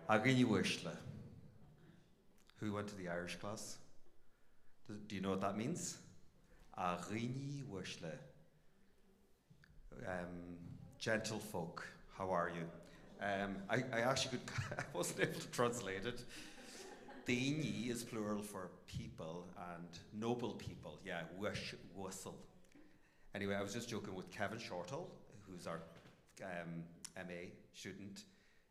Agini Wishla. Who went to the Irish class? Do you know what that means? Agini Wishla. Gentle folk, how are you? I actually I wasn't able to translate it. Daoine is plural for people and noble people. Yeah, whistle. Anyway, I was just joking with Kevin Shortall, who's our MA student,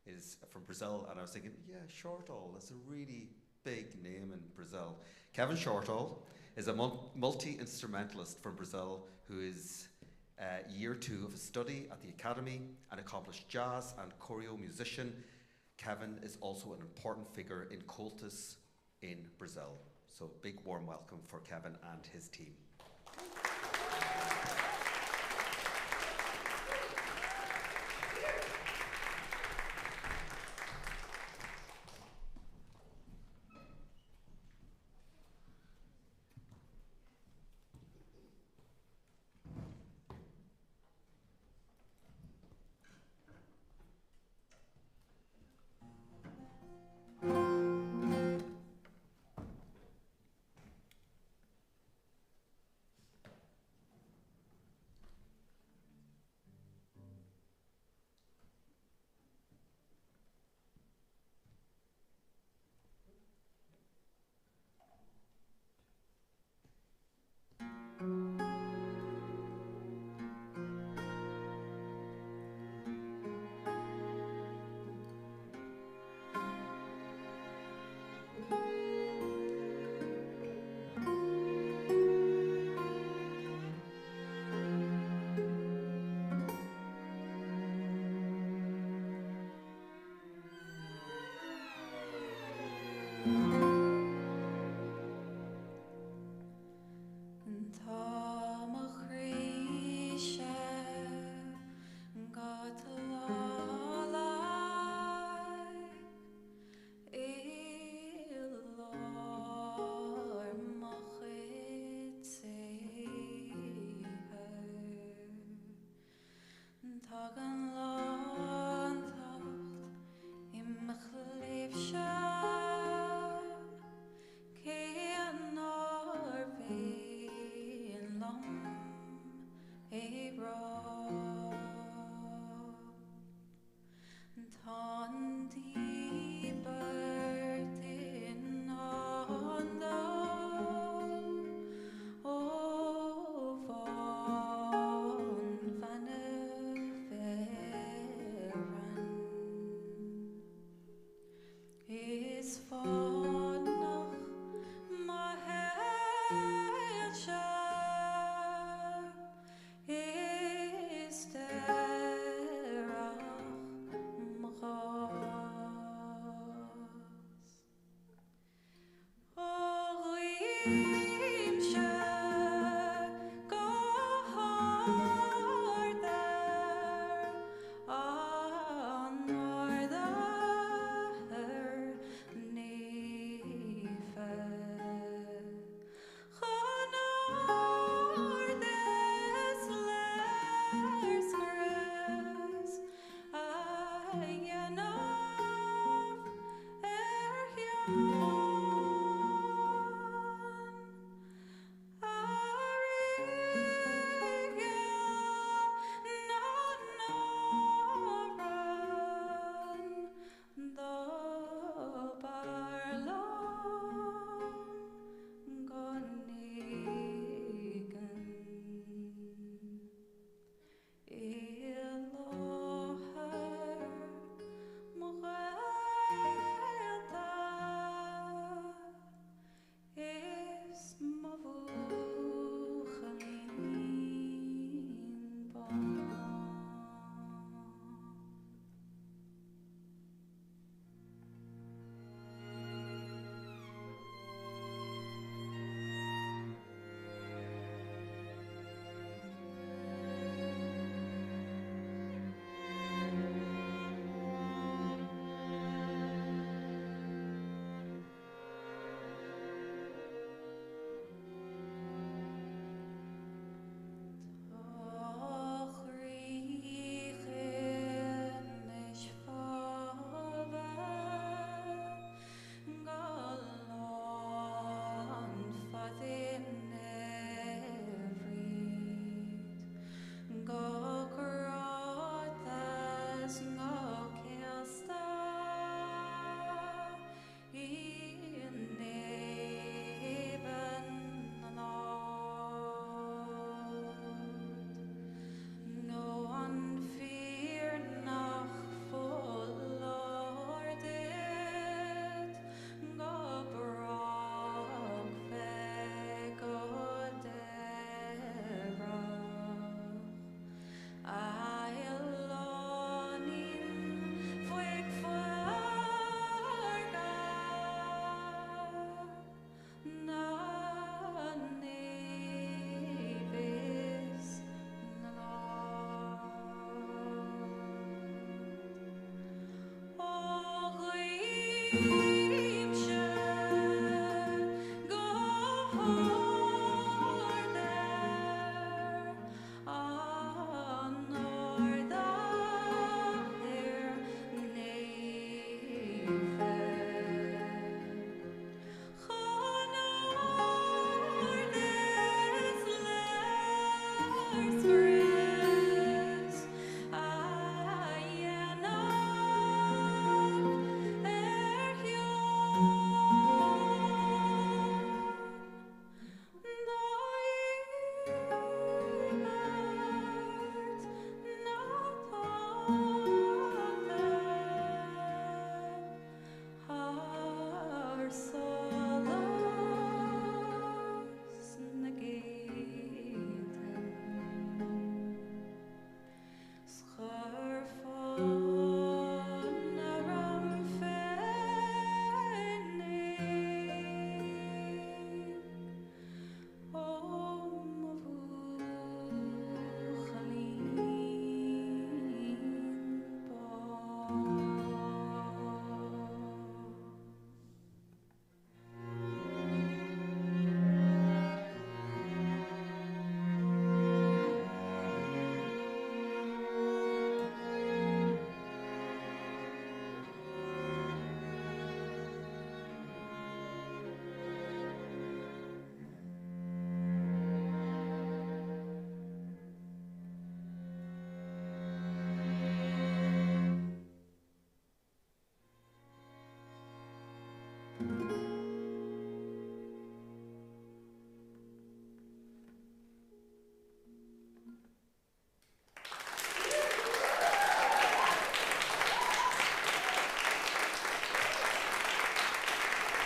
is from Brazil, and I was thinking, yeah, Shortall, that's a really big name in Brazil. Kevin Shortall is a multi-instrumentalist from Brazil who is year 2 of his study at the academy, an accomplished jazz and choreo musician. Kevin is also an important figure in cultus in Brazil. So big warm welcome for Kevin and his team.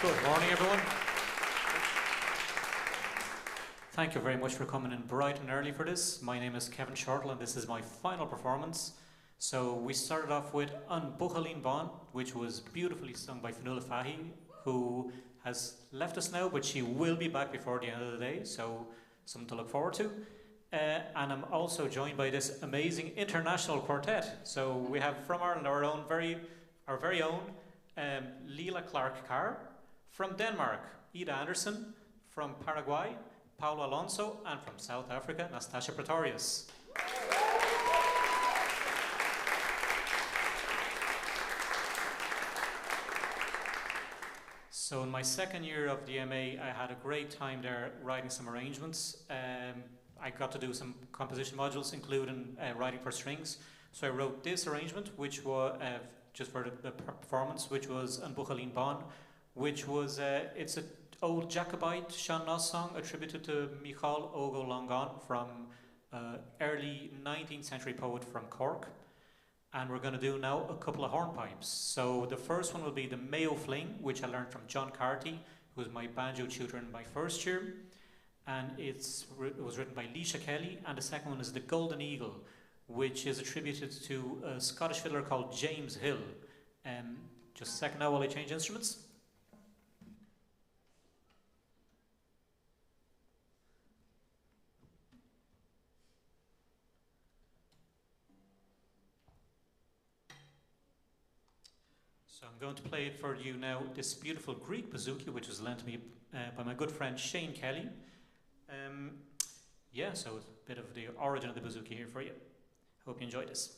Good morning, everyone. Thank you very much for coming in bright and early for this. My name is Kevin Shortall, and this is my final performance. So we started off with Buachaillín Bán, which was beautifully sung by Fionnuala Fahey, who has left us now, but she will be back before the end of the day, so something to look forward to. And I'm also joined by this amazing international quartet. So we have from Ireland our very own Leila Clarke-Carr, from Denmark, Ida Andersen, from Paraguay, Paulo Alonso, and from South Africa, Nastassja Pretorius. So in my second year of the MA, I had a great time there writing some arrangements. I got to do some composition modules, including writing for strings. So I wrote this arrangement, which was just for the performance, which was Buachaillín Bán, which was it's an old Jacobite Sean song attributed to Michal Ogo Longan, from early 19th century poet from Cork. And we're going to do now a couple of hornpipes. So the first one will be the Mayo Fling, which I learned from John Carthy, who was my banjo tutor in my first year. And it was written by Leisha Kelly. And the second one is the Golden Eagle, which is attributed to a Scottish fiddler called James Hill. Just a second now while I change instruments. So I'm going to play for you now this beautiful Greek Bouzouki, which was lent to me by my good friend Shane Kelly. Yeah, so it's a bit of the origin of the Bouzouki here for you. Hope you enjoy this.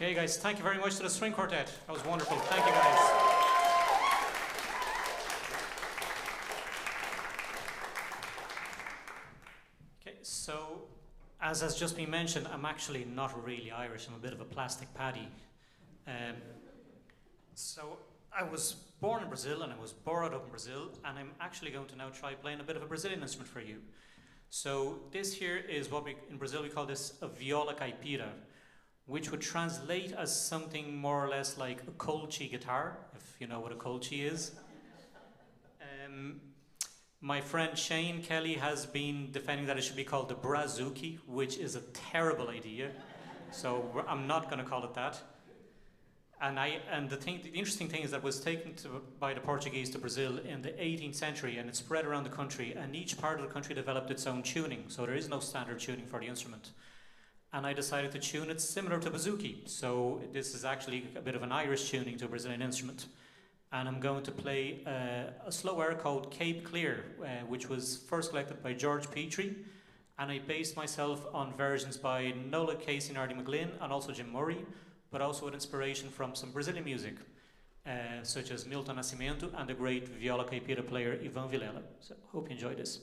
Okay, guys, thank you very much to the string quartet. That was wonderful. Thank you, guys. Okay, so as has just been mentioned, I'm actually not really Irish. I'm a bit of a plastic paddy. So I was born in Brazil and I was brought up in Brazil, and I'm actually going to now try playing a bit of a Brazilian instrument for you. So this here is what in Brazil we call this a viola caipira, which would translate as something more or less like a colchi guitar, if you know what a colchi is. My friend Shane Kelly has been defending that it should be called the Bouzouki, which is a terrible idea. So I'm not going to call it that. And the interesting thing is that it was taken by the Portuguese to Brazil in the 18th century, and it spread around the country, and each part of the country developed its own tuning, so there is no standard tuning for the instrument. And I decided to tune it similar to Bouzouki, so this is actually a bit of an Irish tuning to a Brazilian instrument. And I'm going to play a slow air called Cape Clear, which was first collected by George Petrie, and I based myself on versions by Nola Casey and Artie McGlynn, and also Jim Murray, but also with inspiration from some Brazilian music, such as Milton Nascimento and the great viola caipira player Ivan Vilela. So hope you enjoy this.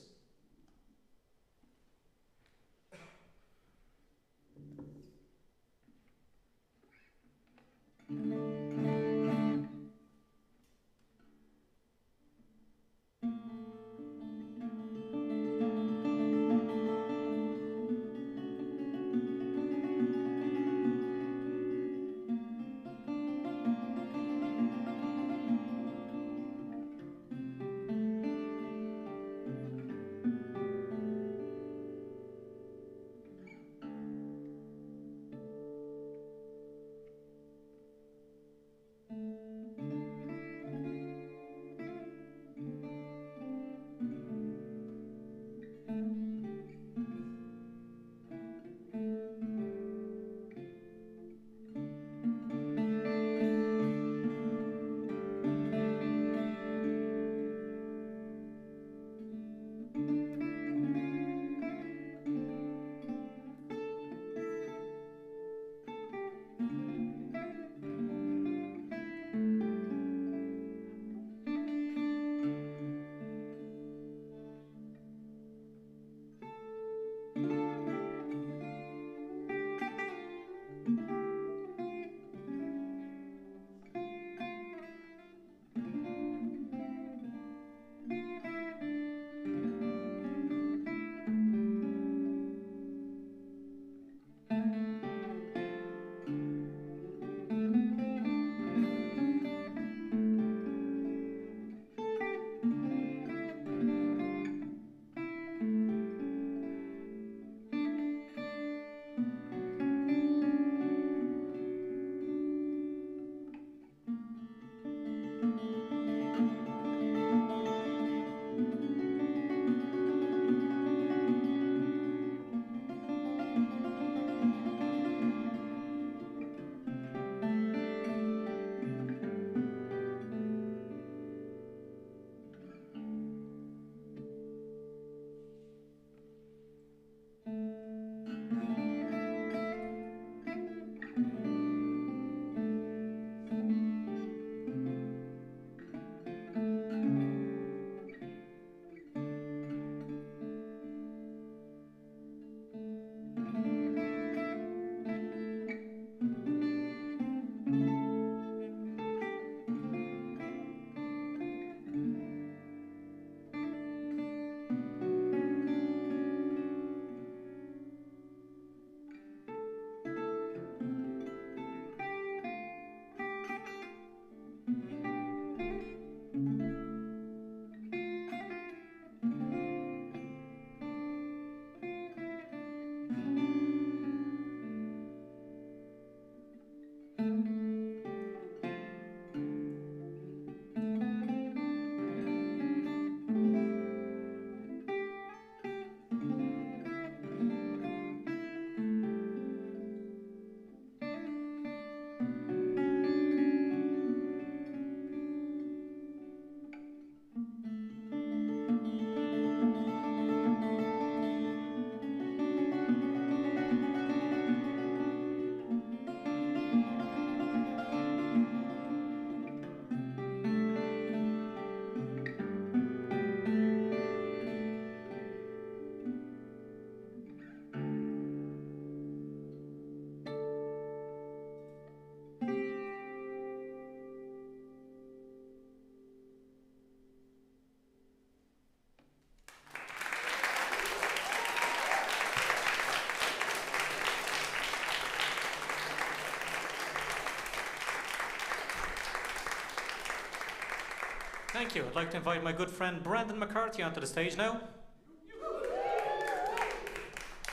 Thank you. I'd like to invite my good friend Brendan McCarthy onto the stage now.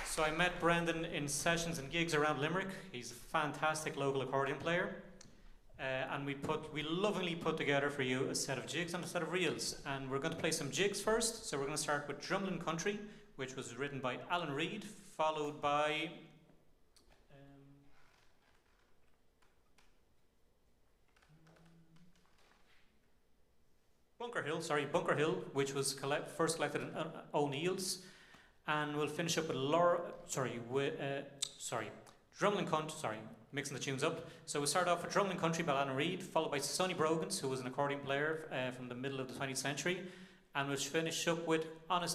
So I met Brendan in sessions and gigs around Limerick. He's a fantastic local accordion player. And we lovingly put together for you a set of jigs and a set of reels. And we're going to play some jigs first. So we're going to start with Drumlin Country, which was written by Alan Reid, followed by Bunker Hill, which was first collected in O'Neill's. And we'll finish up with Drumlin Country, mixing the tunes up. So we'll start off with Drumlin Country by Alan Reid, followed by Sonny Brogans, who was an accordion player from the middle of the 20th century. And we'll finish up with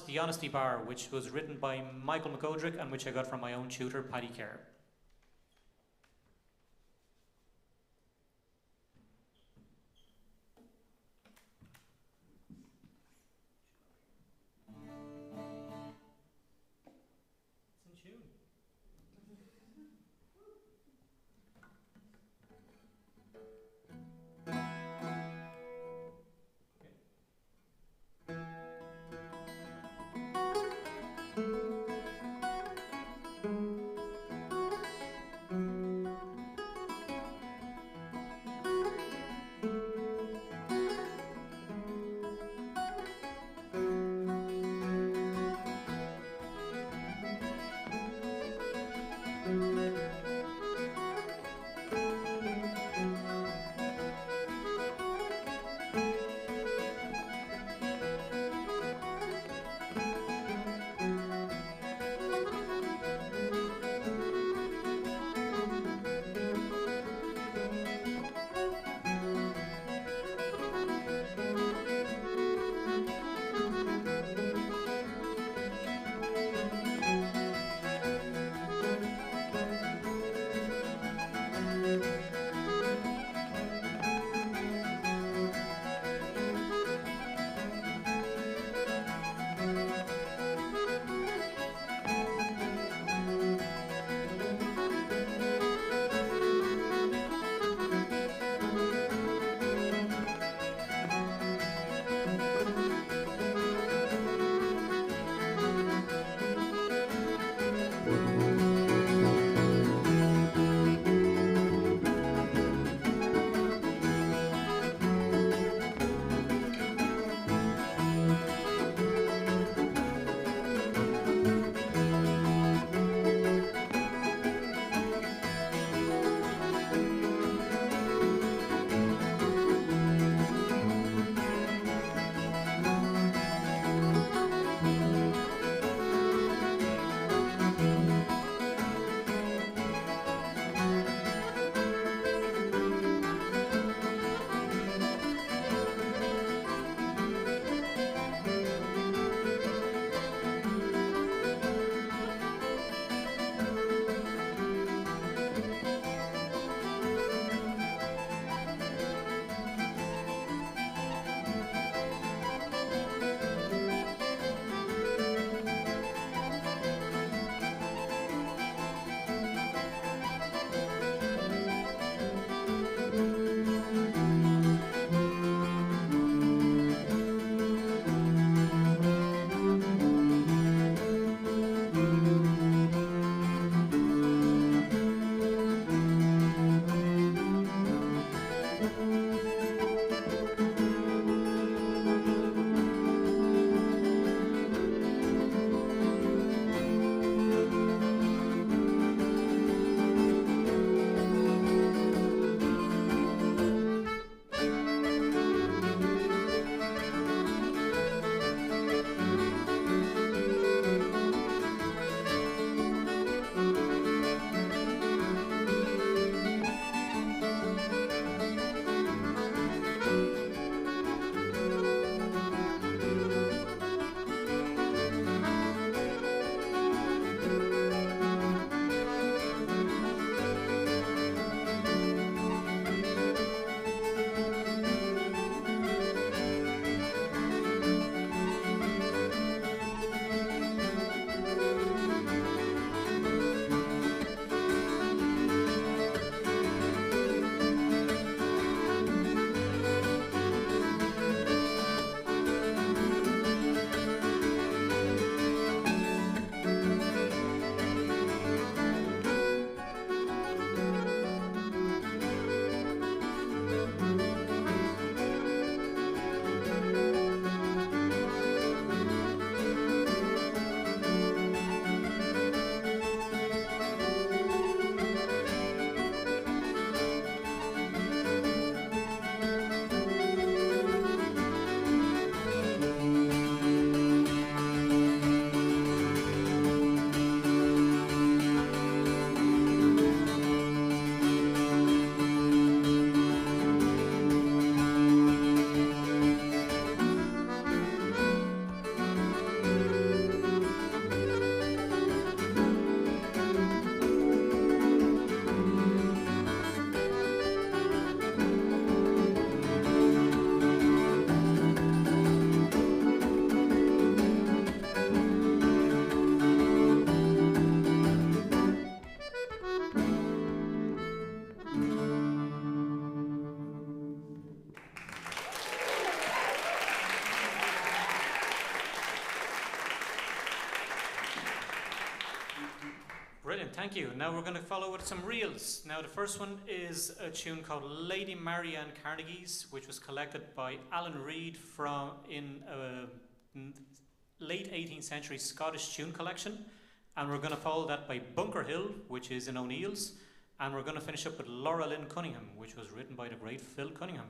The Honesty Bar, which was written by Michael McGoldrick and which I got from my own tutor, Paddy Kerr. thank you. Now we're going to follow with some reels. Now the first one is a tune called Lady Marianne Carnegie's, which was collected by Alan Reid from in late 18th century Scottish tune collection. And we're going to follow that by Bunker Hill, which is in O'Neill's. And we're going to finish up with Lynn Cunningham, which was written by the great Phil Cunningham.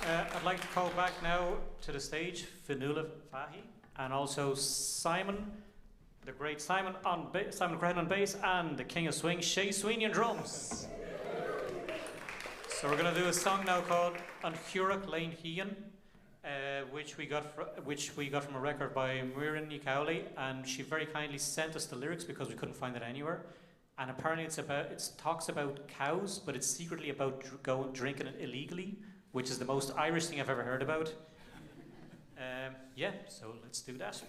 I'd like to call back now to the stage Fionnuala Fahey and also Simon, the great Simon Simon Crehan on bass, and the king of swing, Shay on drums. So we're going to do a song now called Chiúrach Bhléinfhionn, which we got from a record by Marianne, and she very kindly sent us the lyrics because we couldn't find it anywhere. And apparently it talks about cows, but it's secretly about drinking it illegally, which is the most Irish thing I've ever heard about. Yeah, so let's do that.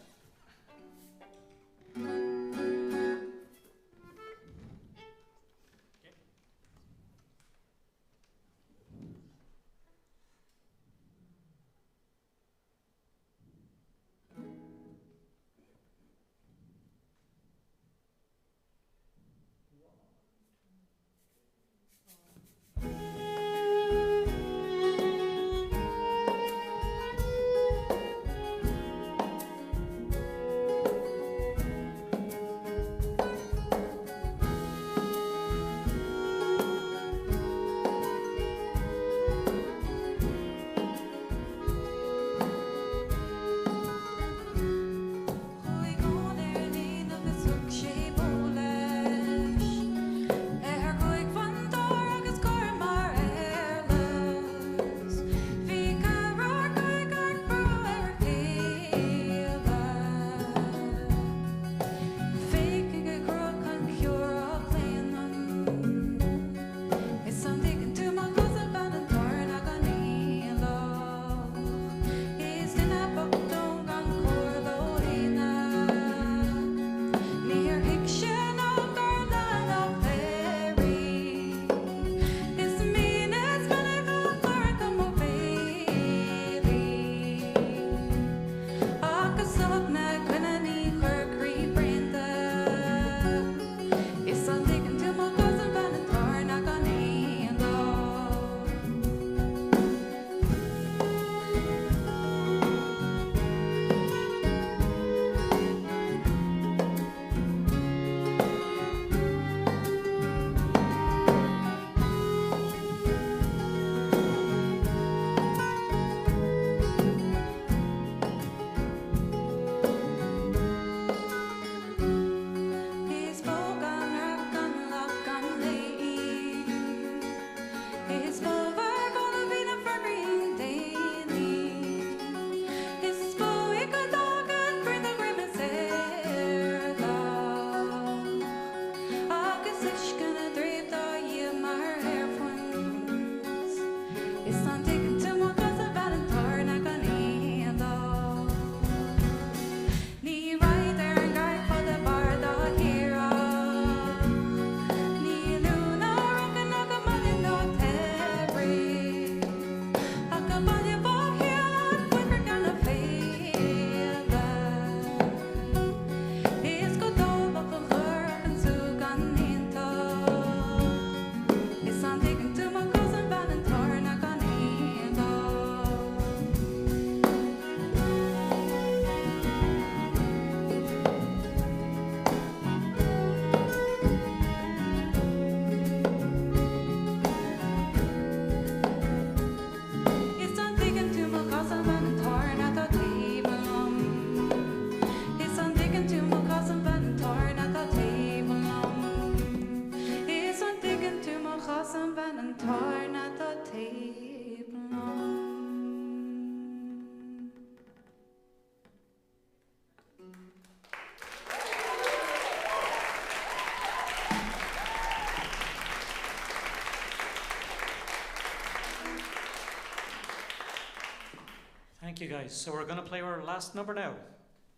Thank you, guys. So we're going to play our last number now.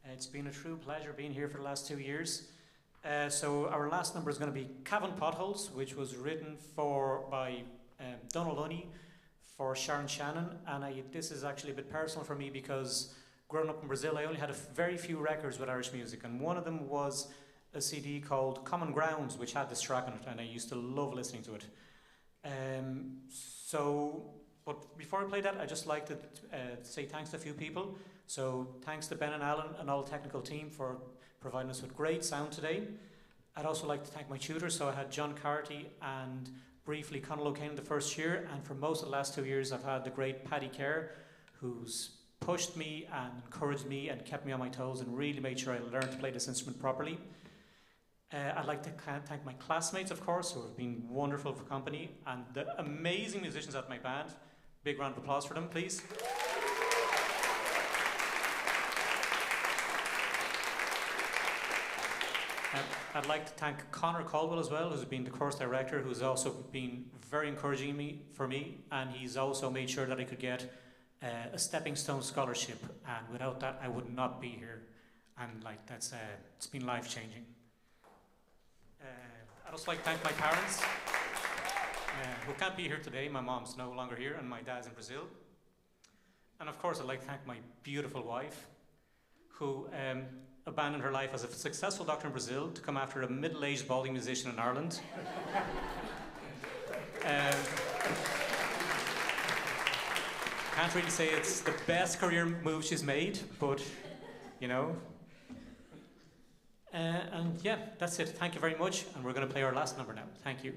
It's been a true pleasure being here for the last 2 years. So our last number is going to be Cavan Potholes, which was written by Donald Lunny for Sharon Shannon. And this is actually a bit personal for me because growing up in Brazil, I only had very few records with Irish music. And one of them was a CD called Common Grounds, which had this track on it. And I used to love listening to it. But before I play that, I'd just like to say thanks to a few people. So thanks to Ben and Alan and all the technical team for providing us with great sound today. I'd also like to thank my tutors. So I had John Carthy and briefly Conal O'Kane the first year, and for most of the last 2 years I've had the great Paddy Kerr, who's pushed me and encouraged me and kept me on my toes and really made sure I learned to play this instrument properly. I'd like to thank my classmates, of course, who have been wonderful for company, and the amazing musicians at my band. Big round of applause for them, please. I'd like to thank Conor Caldwell as well, who's been the course director, who's also been very encouraging for me, and he's also made sure that I could get a stepping stone scholarship, and without that I would not be here, and like that's it's been life-changing. I'd also like to thank my parents, who can't be here today. My mom's no longer here and my dad's in Brazil. And of course I'd like to thank my beautiful wife, who abandoned her life as a successful doctor in Brazil to come after a middle-aged balding musician in Ireland. Can't really say it's the best career move she's made, but you know. And yeah, that's it. Thank you very much, and we're going to play our last number now. Thank you.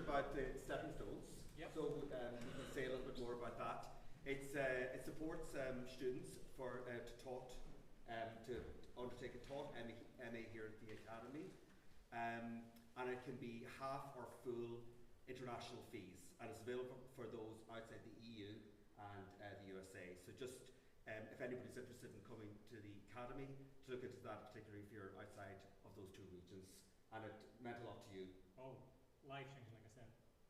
about the Stepping Stones. Yep. So we can say a little bit more about that. It supports students to undertake a taught MA here at the Academy, and it can be half or full international fees, and it's available for those outside the EU and the USA. So just if anybody's interested in coming to the Academy, to look into that, particularly if you're outside of those two regions, and it meant a lot to you. Oh, life-changing.